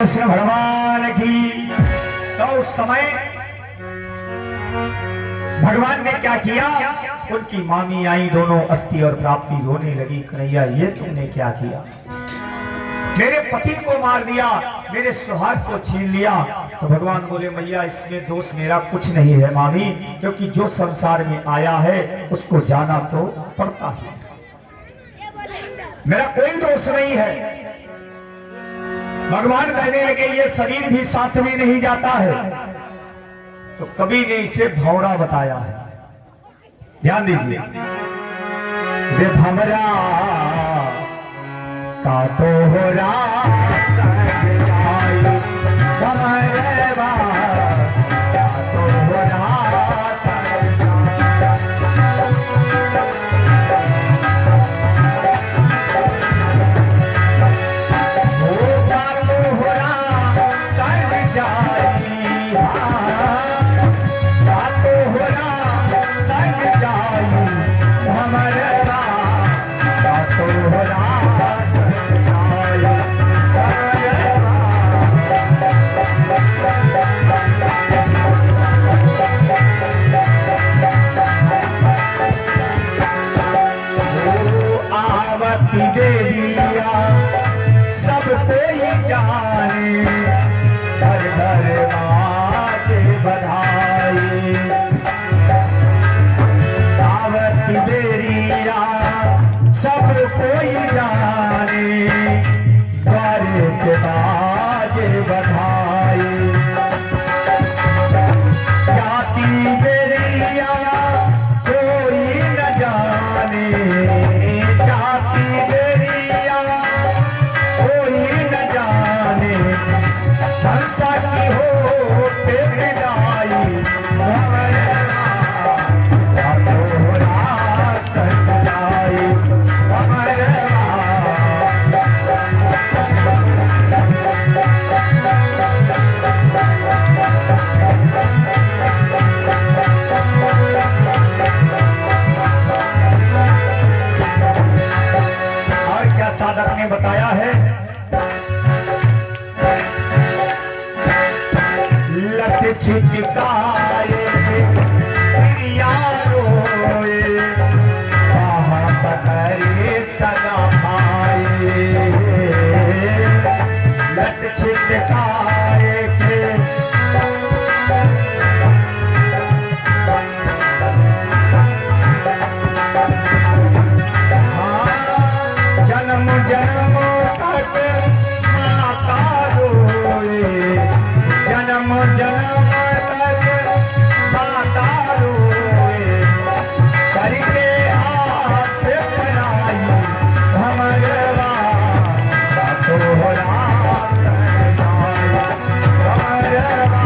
कृष्ण भगवान की। तो उस समय भगवान ने क्या किया, उनकी मामी आई, दोनों अस्थि और प्राप्ति रोने लगी। कन्हैया ये तुमने क्या किया, मेरे पति को मार दिया, मेरे सुहाग को छीन लिया। तो भगवान बोले मैया इसमें दोष मेरा कुछ नहीं है मामी, क्योंकि जो संसार में आया है उसको जाना तो पड़ता है, मेरा कोई दोष नहीं है। भगवान कहने लगे ये शरीर भी साथ में नहीं जाता है। तो कवि ने इसे भौरा बताया है, ध्यान दीजिए। रे भमरा का तो हो रहा सब कोई जाने, घर घर बाजे बधाई। आवती बेरिया सब कोई जाने, द्वारे के बाजे बधाई। जाती बेरिया कोई न जाने, जाती बेरिया कोई न जाने, हंसा की हो के विदाई। साधक ने बताया है, लट छिटकाए रोए, पकड़े सगा पाए। लट छिटकाए के जन्म तक माता रोए, जन्म जन्म तक माता रोए। करके आस बनाई भमरवा तोहरा भमरवा।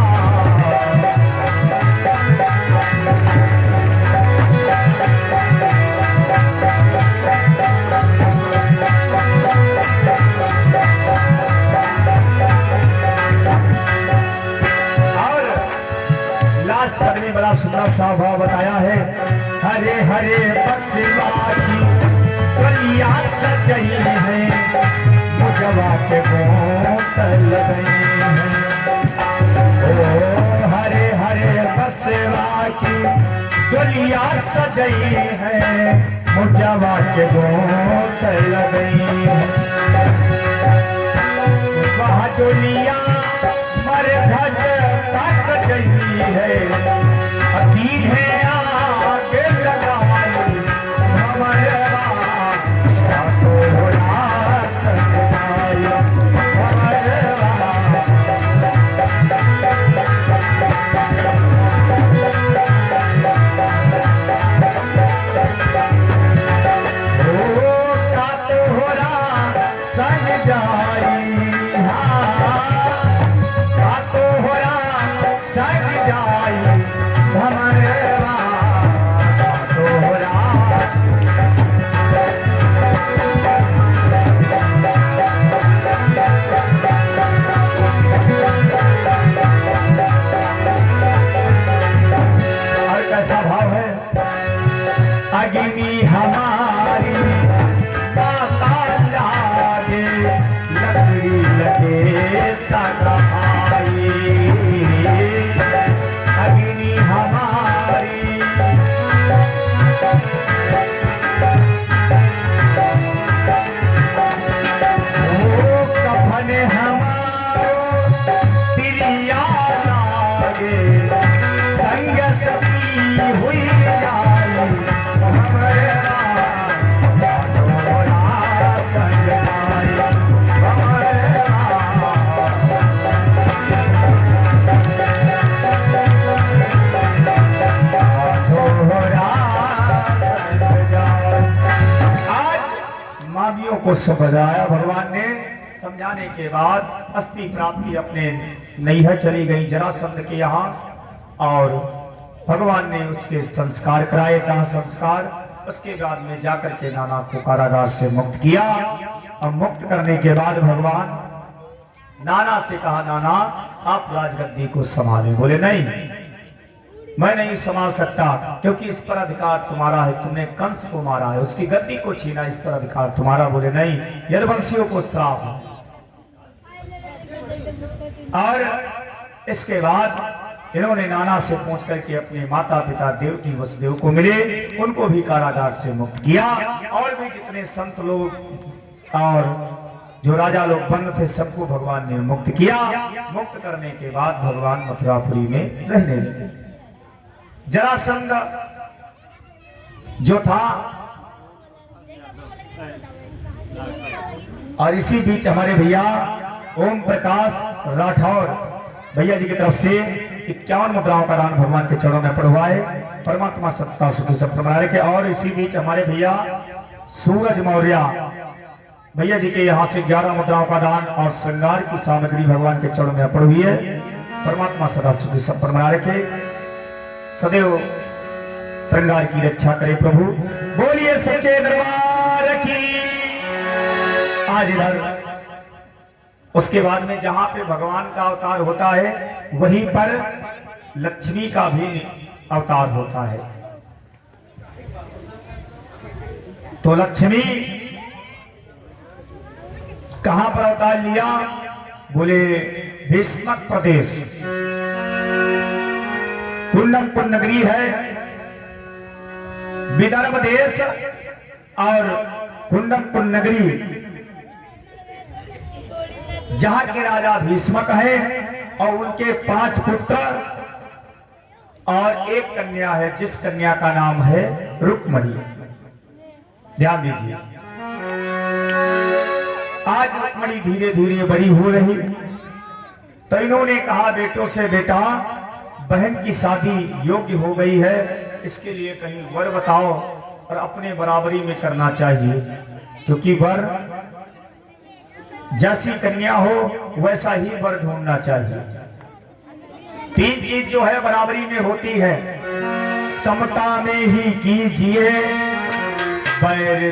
बड़ा सुंदर सा भाव बताया है। हरे हरे बसवा की गलिया सजई है, मुझवा के बोतल गई है। ओ हरे हरे बसवा की गलिया सजई है, मुझवा के बोतल गई है। वह दुनिया मर धज तक गई है, दीन है आगे लगाई भमरवा तोहरा सगाई भमरवा। ओ का तोहरा सग जाई, का तोहरा सग जाई भमरवा। भाई अग्नि हमारी कफन हमारो तिरिया लागे संग सती हुई जाए हमारा संग जाए मामियों को समझाया भगवान ने। समझाने के बाद अस्थि प्राप्ति अपने नैहर चली गई जरासंध के यहाँ और भगवान ने उसके संस्कार कराए दाह संस्कार। उसके बाद में जाकर के नाना को कारागार से मुक्त किया और मुक्त करने के बाद भगवान नाना से कहा नाना आप राजगद्दी को संभालें। बोले नहीं मैं नहीं संभाल सकता क्योंकि इस पर अधिकार तुम्हारा है, तुमने कंस को मारा है, उसकी गद्दी को छीना, इस पर अधिकार तुम्हारा। बोले नहीं यदुवंशियों को श्राप है। और इसके बाद इन्होंने नाना से पूछ करके अपने माता पिता देवकी वसुदेव को मिले, उनको भी कारागार से मुक्त किया और भी जितने संत लोग और जो राजा लोग बंद थे सबको भगवान ने मुक्त किया। मुक्त करने के बाद भगवान मथुरापुरी में रहने लगे। जरासंध जो था और इसी बीच हमारे भैया ओम प्रकाश राठौर भैया जी की तरफ से 51 मुद्राओं का दान भगवान के चरणों में पढ़वाए। परमात्मा सत्ता सुखी सब बनाए के। और इसी बीच हमारे भैया सूरज मौर्य भैया जी के यहाँ से 11 मुद्राओं का दान और श्रृंगार की सामग्री भगवान के चरणों में पड़ हुई है। परमात्मा सदा सुखी सब पर बना रखे, सदैव श्रृंगार की रक्षा करे प्रभु। बोलिए सच्चे दरबार की। आज इधर उसके बाद में जहां पे भगवान का अवतार होता है वहीं पर लक्ष्मी का भी अवतार होता है। तो लक्ष्मी कहां पर अवतार लिया? बोले भीष्मक प्रदेश कुंडमपुर नगरी है, विदर्भ देश और कुंडमपुर नगरी जहां के राजा भीष्मक है और उनके 5 पुत्र और एक कन्या है जिस कन्या का नाम है रुक्मणी। ध्यान दीजिए, आज रुक्मणी धीरे धीरे बड़ी हो रही तो इन्होंने कहा बेटों से बेटा बहन की शादी योग्य हो गई है, इसके लिए कहीं वर बताओ और अपने बराबरी में करना चाहिए क्योंकि वर जैसी कन्या हो वैसा ही वर ढूंढना चाहिए। 3 चीज जो है बराबरी में होती है, समता में ही कीजिए पैर